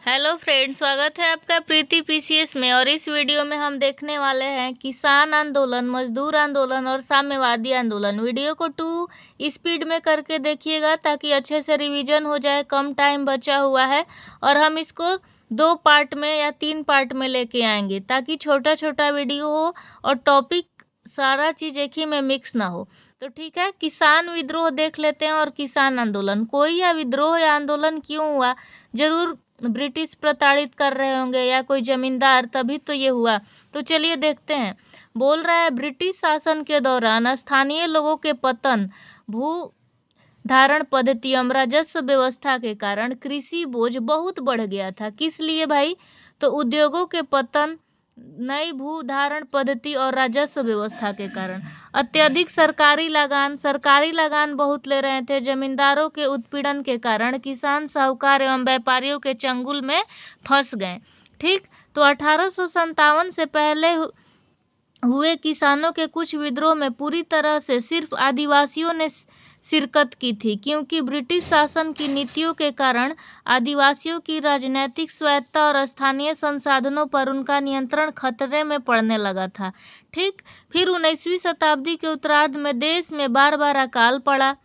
Hello friends, स्वागत है आपका प्रीति पीसीएस में। और इस वीडियो में हम देखने वाले हैं किसान आंदोलन, मजदूर आंदोलन और साम्यवादी आंदोलन। वीडियो को 2 स्पीड में करके देखिएगा ताकि अच्छे से रिवीजन हो जाए। कम टाइम बचा हुआ है और हम इसको 2 पार्ट में या 3 पार्ट में लेके आएंगे ताकि छोटा छोटा वीडियो हो और टॉपिक सारा चीज़ एक ही में मिक्स ना हो। तो ठीक है, किसान विद्रोह देख लेते हैं और किसान आंदोलन। कोई या विद्रोह या आंदोलन क्यों हुआ? जरूर ब्रिटिश प्रताड़ित कर रहे होंगे या कोई जमींदार, तभी तो ये हुआ। तो चलिए देखते हैं। बोल रहा है, ब्रिटिश शासन के दौरान स्थानीय लोगों के पतन, भू धारण पद्धति एवं राजस्व व्यवस्था के कारण कृषि बोझ बहुत बढ़ गया था। किस लिए भाई? तो उद्योगों के पतन, नई भू धारण पद्धति और राजस्व व्यवस्था के कारण। अत्यधिक सरकारी लगान बहुत ले रहे थे। जमींदारों के उत्पीड़न के कारण किसान, साहूकार एवं व्यापारियों के चंगुल में फंस गए। ठीक, तो 1857 से पहले हुए किसानों के कुछ विद्रोह में पूरी तरह से सिर्फ आदिवासियों ने शिरकत की थी, क्योंकि ब्रिटिश शासन की नीतियों के कारण आदिवासियों की राजनीतिक स्वायत्तता और स्थानीय संसाधनों पर उनका नियंत्रण खतरे में पड़ने लगा था। ठीक, फिर 19वीं शताब्दी के उत्तरार्ध में देश में बार बार अकाल पड़ा।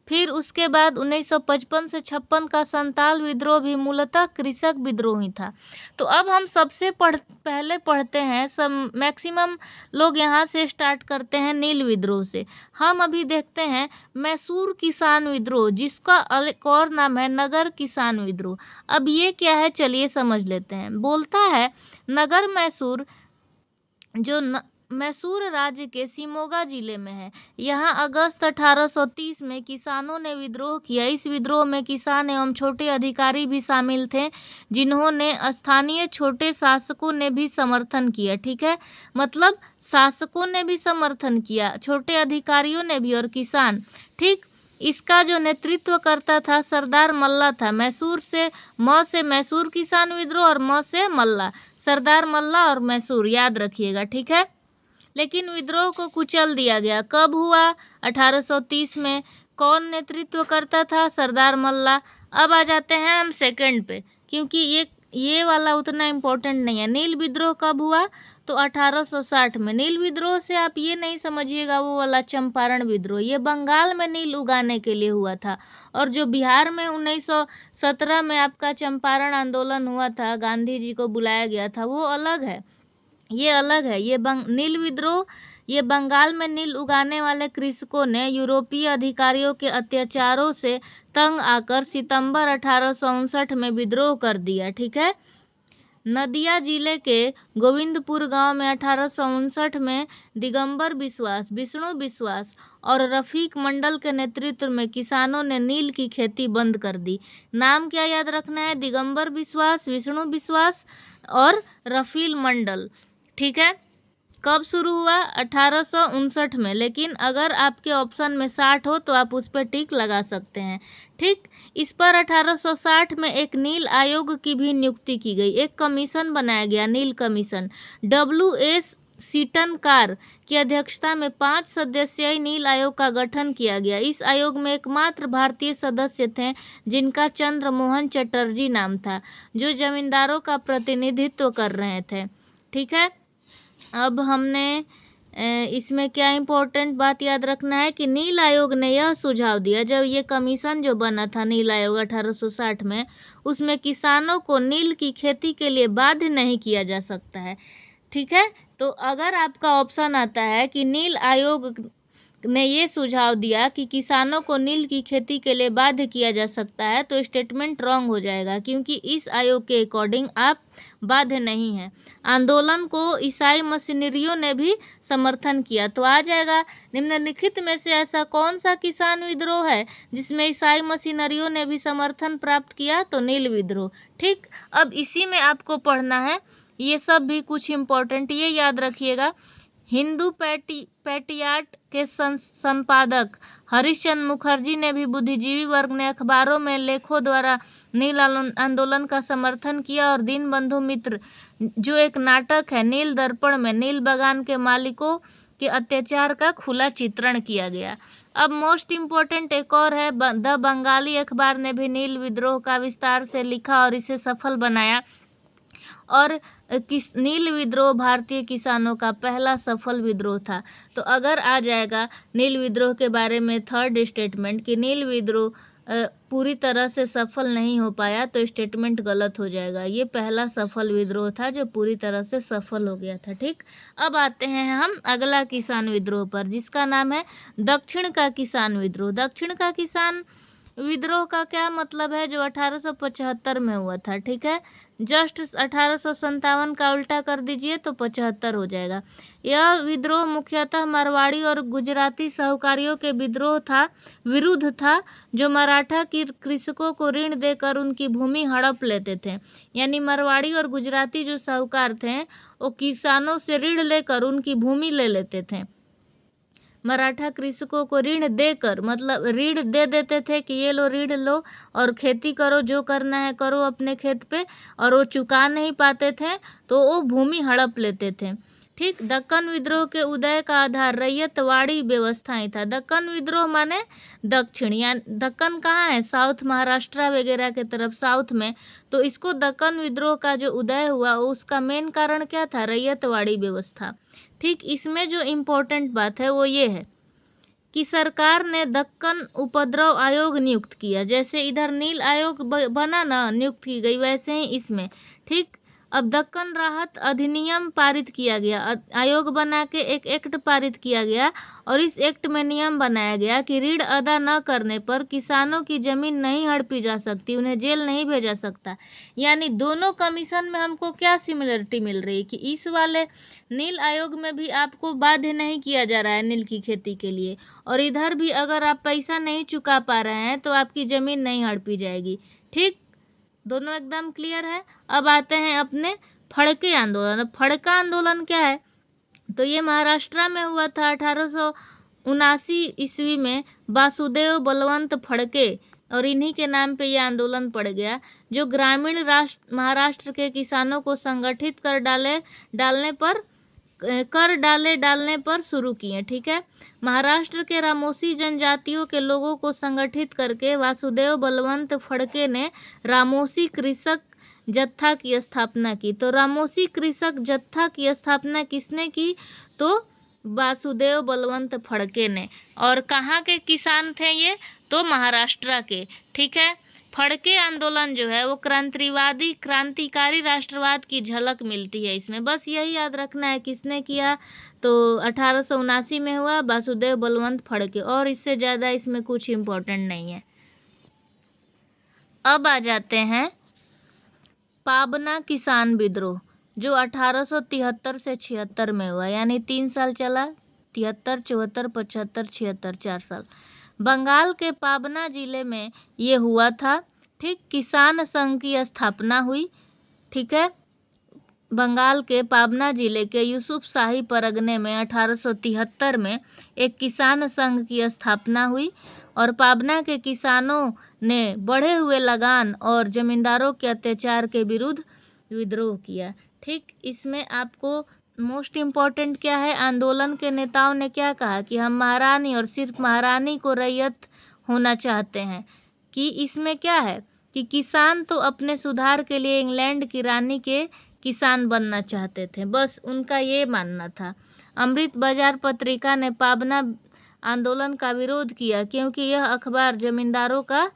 फिर उसके बाद 1955 से 56 का संताल विद्रोह भी मूलतः कृषक विद्रोह ही था। तो अब हम सबसे पहले पढ़ते हैं, सब मैक्सिमम लोग यहाँ से स्टार्ट करते हैं नील विद्रोह से। हम अभी देखते हैं मैसूर किसान विद्रोह, जिसका एक और नाम है नगर किसान विद्रोह। अब ये क्या है, चलिए समझ लेते हैं। बोलता है, नगर मैसूर जो मैसूर राज्य के शिमोगा जिले में है। यहाँ अगस्त 1830 में किसानों ने विद्रोह किया। इस विद्रोह में किसान एवं छोटे अधिकारी भी शामिल थे, जिन्होंने स्थानीय छोटे शासकों ने भी समर्थन किया। ठीक है, मतलब शासकों ने भी समर्थन किया, छोटे अधिकारियों ने भी और किसान। ठीक, इसका जो नेतृत्व करता था सरदार मल्ला था। मैसूर से मैसूर किसान विद्रोह और म से मल्ला, सरदार मल्ला और मैसूर, याद रखिएगा। ठीक है, लेकिन विद्रोह को कुचल दिया गया। कब हुआ? 1830 में। कौन नेतृत्व करता था? सरदार मल्ला। अब आ जाते हैं हम सेकंड पे, क्योंकि ये वाला उतना इम्पोर्टेंट नहीं है। नील विद्रोह कब हुआ? तो 1860 में। नील विद्रोह से आप ये नहीं समझिएगा वो वाला चंपारण विद्रोह, ये बंगाल में नील उगाने के लिए हुआ था। और जो बिहार में 1917 में आपका चंपारण आंदोलन हुआ था, गांधी जी को बुलाया गया था, वो अलग है, ये अलग है। नील विद्रोह, ये बंगाल में नील उगाने वाले कृषकों ने यूरोपीय अधिकारियों के अत्याचारों से तंग आकर सितंबर 1859 में विद्रोह कर दिया। ठीक है, नदिया जिले के गोविंदपुर गांव में 1859 में दिगंबर विश्वास, विष्णु विश्वास और रफीक मंडल के नेतृत्व में किसानों ने नील की खेती बंद कर दी। नाम क्या याद रखना है? दिगंबर विश्वास, विष्णु विश्वास और रफील मंडल। ठीक है, कब शुरू हुआ? 1859 में। लेकिन अगर आपके ऑप्शन में 60 हो तो आप उस पर टिक लगा सकते हैं। ठीक, इस पर 1860 में एक नील आयोग की भी नियुक्ति की गई। एक कमीशन बनाया गया, नील कमीशन। WS सीटन कार की अध्यक्षता में 5 सदस्यीय नील आयोग का गठन किया गया। इस आयोग में एकमात्र भारतीय सदस्य थे जिनका चंद्र मोहन चटर्जी नाम था, जो जमींदारों का प्रतिनिधित्व कर रहे थे। ठीक है, अब हमने इसमें क्या इम्पोर्टेंट बात याद रखना है कि नील आयोग ने यह सुझाव दिया, जब ये कमीशन जो बना था नील आयोग 1860 में, उसमें किसानों को नील की खेती के लिए बाध्य नहीं किया जा सकता है। ठीक है, तो अगर आपका ऑप्शन आता है कि नील आयोग ने ये सुझाव दिया कि किसानों को नील की खेती के लिए बाध्य किया जा सकता है, तो स्टेटमेंट रॉन्ग हो जाएगा, क्योंकि इस आयोग के अकॉर्डिंग आप बाध्य नहीं हैं। आंदोलन को ईसाई मशीनरियों ने भी समर्थन किया। तो आ जाएगा, निम्नलिखित में से ऐसा कौन सा किसान विद्रोह है जिसमें ईसाई मशीनरियों ने भी समर्थन प्राप्त किया? तो नील विद्रोह। ठीक, अब इसी में आपको पढ़ना है ये सब भी कुछ इम्पोर्टेंट, ये याद रखिएगा। हिंदू पैट्रियट के संपादक हरिश्चंद्र मुखर्जी ने भी बुद्धिजीवी वर्ग ने अखबारों में लेखों द्वारा नील आंदोलन का समर्थन किया। और दीनबंधु मित्र, जो एक नाटक है, नील दर्पण में नील बागान के मालिकों के अत्याचार का खुला चित्रण किया गया। अब मोस्ट इम्पोर्टेंट एक और है, द बंगाली अखबार ने भी नील विद्रोह का विस्तार से लिखा और इसे सफल बनाया। और नील विद्रोह भारतीय किसानों का पहला सफल विद्रोह था। तो अगर आ जाएगा नील विद्रोह के बारे में थर्ड स्टेटमेंट कि नील विद्रोह पूरी तरह से सफल नहीं हो पाया, तो स्टेटमेंट गलत हो जाएगा। ये पहला सफल विद्रोह था जो पूरी तरह से सफल हो गया था। ठीक, अब आते हैं हम अगला किसान विद्रोह पर, जिसका नाम है दक्षिण का किसान विद्रोह। दक्षिण का किसान विद्रोह का क्या मतलब है? जो 1875 में हुआ था। ठीक है, जस्ट 1857 का उल्टा कर दीजिए तो 75 हो जाएगा। यह विद्रोह मुख्यतः मारवाड़ी और गुजराती साहूकारियों के विरुद्ध था, जो मराठा की कृषकों को ऋण देकर उनकी भूमि हड़प लेते थे। यानी मारवाड़ी और गुजराती जो साहूकार थे वो किसानों से ऋण लेकर उनकी भूमि ले लेते थे। मराठा कृषकों को ऋण देकर, मतलब ऋण दे देते थे कि ये लो ऋण लो और खेती करो, जो करना है करो अपने खेत पे, और वो चुका नहीं पाते थे तो वो भूमि हड़प लेते थे। ठीक, दक्कन विद्रोह के उदय का आधार रैयतवाड़ी व्यवस्थाएं था। दक्कन विद्रोह माने दक्षिण, यानी दक्कन कहाँ है? साउथ, महाराष्ट्र वगैरह के तरफ साउथ में। तो इसको दक्कन विद्रोह का जो उदय हुआ उसका मेन कारण क्या था? रैयतवाड़ी व्यवस्था। ठीक, इसमें जो इम्पोर्टेंट बात है वो ये है कि सरकार ने दक्कन उपद्रव आयोग नियुक्त किया। जैसे इधर नील आयोग बना ना, नियुक्त की गई, वैसे ही इसमें। ठीक, अब दक्कन राहत अधिनियम पारित किया गया, आयोग बना के एक एक्ट पारित किया गया और इस एक्ट में नियम बनाया गया कि ऋण अदा न करने पर किसानों की जमीन नहीं हड़पी जा सकती, उन्हें जेल नहीं भेजा सकता। यानी दोनों कमीशन में हमको क्या सिमिलरिटी मिल रही है कि इस वाले नील आयोग में भी आपको बाध्य नहीं किया जा रहा है नील की खेती के लिए, और इधर भी अगर आप पैसा नहीं चुका पा रहे हैं तो आपकी ज़मीन नहीं हड़पी जाएगी। ठीक, दोनों एकदम क्लियर है। अब आते हैं अपने फड़के आंदोलन। फड़का आंदोलन क्या है? तो ये महाराष्ट्र में हुआ था 1879 ईस्वी में, वासुदेव बलवंत फड़के, और इन्हीं के नाम पे ये आंदोलन पड़ गया, जो ग्रामीण महाराष्ट्र के किसानों को संगठित डालने पर शुरू किए। ठीक है, महाराष्ट्र के रामोसी जनजातियों के लोगों को संगठित करके वासुदेव बलवंत फड़के ने रामोसी कृषक जत्था की स्थापना की। तो रामोसी कृषक जत्था की स्थापना किसने की? तो वासुदेव बलवंत फड़के ने। और कहाँ के किसान थे ये? तो महाराष्ट्र के। ठीक है, फड़के आंदोलन जो है वो क्रांतिकारी राष्ट्रवाद की झलक मिलती है इसमें। बस यही याद रखना है किसने किया, तो 1879 में हुआ, वासुदेव बलवंत फड़के, और इससे ज़्यादा इसमें कुछ इम्पोर्टेंट नहीं है। अब आ जाते हैं पाबना किसान विद्रोह, जो 1873 से 76 में हुआ, यानी 3 साल चला, 73, 74, 75, 76, 4 साल। बंगाल के पाबना जिले में ये हुआ था। ठीक, किसान संघ की स्थापना हुई। ठीक है, बंगाल के पाबना जिले के यूसुफ शाही परगने में 1873 में एक किसान संघ की स्थापना हुई और पाबना के किसानों ने बढ़े हुए लगान और जमींदारों के अत्याचार के विरुद्ध विद्रोह किया। ठीक, इसमें आपको मोस्ट इम्पॉर्टेंट क्या है? आंदोलन के नेताओं ने क्या कहा कि हम महारानी और सिर्फ महारानी को रैयत होना चाहते हैं। कि इसमें क्या है कि किसान तो अपने सुधार के लिए इंग्लैंड की रानी के किसान बनना चाहते थे, बस उनका ये मानना था। अमृत बाजार पत्रिका ने पाबना आंदोलन का विरोध किया क्योंकि यह अखबार जमींदारों का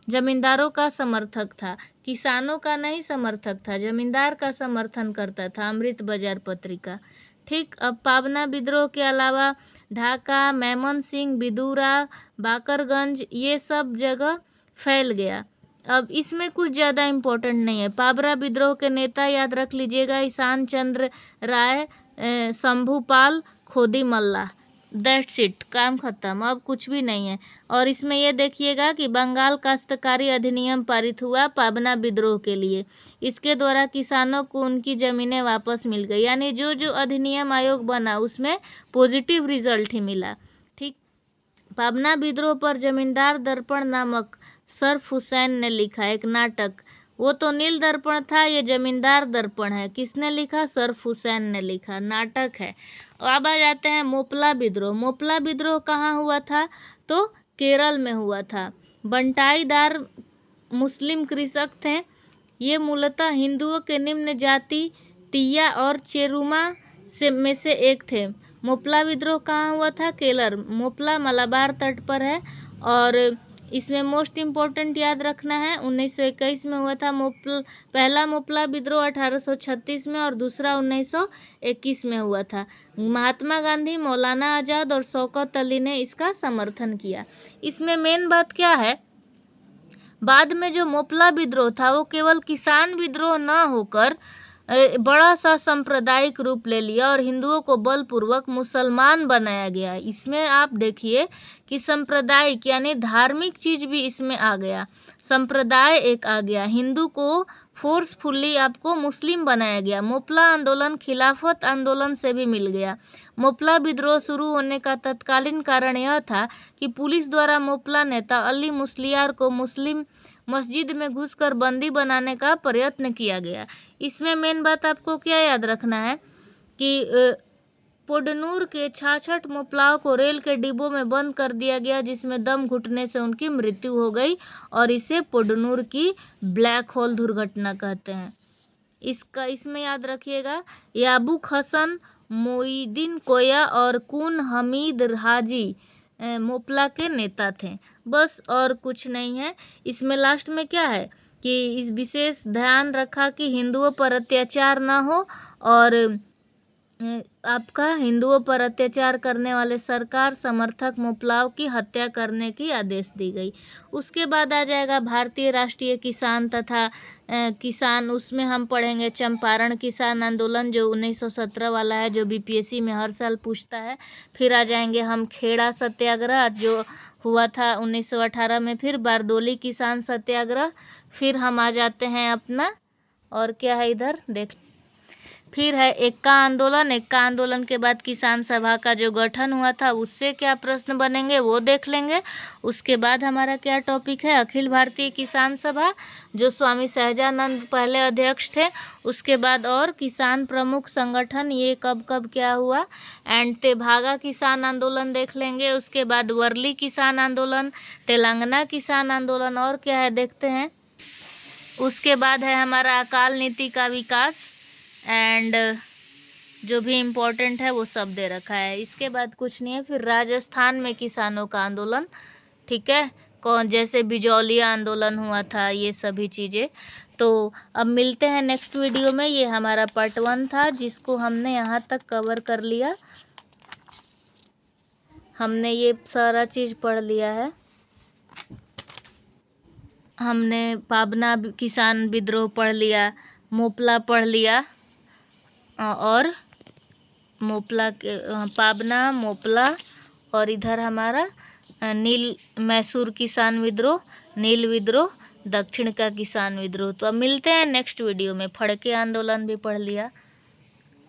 जमींदारों का समर्थक था, किसानों का नहीं समर्थक था, जमींदार का समर्थन करता था अमृत बाजार पत्रिका। ठीक, अब पाबना विद्रोह के अलावा ढाका, मेमनसिंह, बिदूरा, बाकरगंज, ये सब जगह फैल गया। अब इसमें कुछ ज़्यादा इम्पोर्टेंट नहीं है। पाबरा विद्रोह के नेता याद रख लीजिएगा, ईशान चंद्र राय, शंभूपाल, खोदी मल्ला, दैट्स इट, काम खत्म, अब कुछ भी नहीं है। और इसमें ये देखिएगा कि बंगाल काश्तकारी अधिनियम पारित हुआ पाबना विद्रोह के लिए। इसके द्वारा किसानों को उनकी ज़मीनें वापस मिल गई, यानी जो जो अधिनियम आयोग बना उसमें पॉजिटिव रिजल्ट ही मिला। ठीक, पाबना विद्रोह पर जमींदार दर्पण नामक सर्फ हुसैन ने लिखा एक नाटक। वो तो नील दर्पण था, ये जमींदार दर्पण है। किसने लिखा? सर्फ हुसैन ने लिखा, नाटक है। अब आ जाते हैं मोपला विद्रोह। मोपला विद्रोह कहाँ हुआ था? तो केरल में हुआ था। बंटाईदार मुस्लिम कृषक थे। ये मूलतः हिंदुओं के निम्न जाति तीया और चेरुमा में से एक थे। मोपला विद्रोह कहाँ हुआ था? केरल। मोपला मलाबार तट पर है और इसमें मोस्ट इम्पोर्टेंट याद रखना है 1921 में हुआ था। पहला मोपला विद्रोह 1836 में और दूसरा 1921 में हुआ था। महात्मा गांधी, मौलाना आज़ाद और शौकत अली ने इसका समर्थन किया। इसमें मेन बात क्या है, बाद में जो मोपला विद्रोह था वो केवल किसान विद्रोह न होकर बड़ा सा सांप्रदायिक रूप ले लिया और हिंदुओं को बलपूर्वक मुसलमान बनाया गया। इसमें आप देखिए कि सांप्रदायिक यानी धार्मिक चीज भी इसमें आ गया, संप्रदाय एक आ गया, हिंदू को फोर्सफुली आपको मुस्लिम बनाया गया। मोपला आंदोलन खिलाफत आंदोलन से भी मिल गया। मोपला विद्रोह शुरू होने का तत्कालीन कारण यह था कि पुलिस द्वारा मोपला नेता अली मुस्लियार को मुस्लिम मस्जिद में घुसकर बंदी बनाने का प्रयत्न किया गया। इसमें मेन बात आपको क्या याद रखना है कि पोडनूर के 66 मोपलाओं को रेल के डिब्बों में बंद कर दिया गया, जिसमें दम घुटने से उनकी मृत्यु हो गई और इसे पोडनूर की ब्लैक होल दुर्घटना कहते हैं। इसमें याद रखिएगा याबुक हसन, मोइदीन कोया और कुन हमीद हाजी मोपला के नेता थे। बस और कुछ नहीं है। इसमें लास्ट में क्या है कि इस विशेष ध्यान रखा कि हिंदुओं पर अत्याचार ना हो और आपका हिंदुओं पर अत्याचार करने वाले सरकार समर्थक मोपलाव की हत्या करने की आदेश दी गई। उसके बाद आ जाएगा भारतीय राष्ट्रीय किसान तथा किसान। उसमें हम पढ़ेंगे चंपारण किसान आंदोलन जो 1917 वाला है, जो बीपीएससी में हर साल पूछता है। फिर आ जाएंगे हम खेड़ा सत्याग्रह जो हुआ था 1918 में। फिर बारदोली किसान सत्याग्रह। फिर हम आ जाते हैं अपना और क्या है इधर देख, फिर है एक्का आंदोलन। एक्का आंदोलन के बाद किसान सभा का जो गठन हुआ था उससे क्या प्रश्न बनेंगे वो देख लेंगे। उसके बाद हमारा क्या टॉपिक है, अखिल भारतीय किसान सभा जो स्वामी सहजानंद पहले अध्यक्ष थे। उसके बाद और किसान प्रमुख संगठन ये कब कब क्या हुआ, एंड तेभागा किसान आंदोलन देख लेंगे। उसके बाद वर्ली किसान आंदोलन, तेलंगाना किसान आंदोलन और क्या है देखते हैं। उसके बाद है हमारा अकाल नीति का विकास एंड जो भी इम्पोर्टेंट है वो सब दे रखा है। इसके बाद कुछ नहीं है। फिर राजस्थान में किसानों का आंदोलन, ठीक है, कौन जैसे बिजौलिया आंदोलन हुआ था, ये सभी चीज़ें। तो अब मिलते हैं नेक्स्ट वीडियो में। ये हमारा पार्ट 1 था जिसको हमने यहाँ तक कवर कर लिया। हमने ये सारा चीज़ पढ़ लिया है। हमने पाबना किसान विद्रोह पढ़ लिया, मोपला पढ़ लिया और मोपला के पाबना, मोपला और इधर हमारा नील मैसूर किसान विद्रोह, नील विद्रोह, दक्षिण का किसान विद्रोह। तो अब मिलते हैं नेक्स्ट वीडियो में। फड़के आंदोलन भी पढ़ लिया।